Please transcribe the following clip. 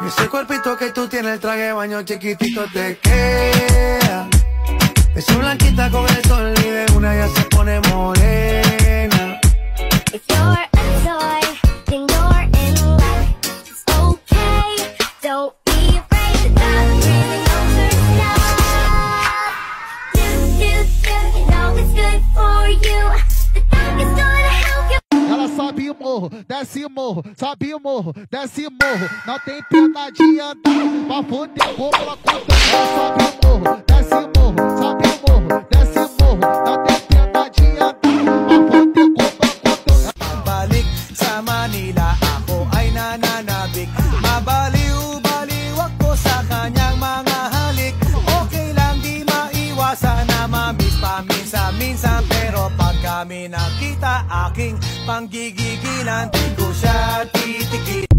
Ese cuerpito que tú tienes, el traje de baño chiquitito te queda. Esa blanquita con el sol y de una ya se pone morena. If you're a toy, then you're in luck. It's okay, don't be afraid to stop breathing over stuff. You know it's good for you. The dog is gonna help you. Ela sobe o morro, desce o morro, sobe o morro, desce o morro. Não tem pena de andar, pra foder com ela conta. Ela sobe o morro, desce o morro, sobe o morro, desce o morro. Não tem pena de andar, pra foder com ela conta. Balik sa Manila, ako ay nananabik. Mabaliw-baliw ako sa kanyang mga halik. Okay lang di maiwasan na mamiss paminsan-minsan. Pero pag kami nakita, aking panggigigilan, di ko siya titigilan.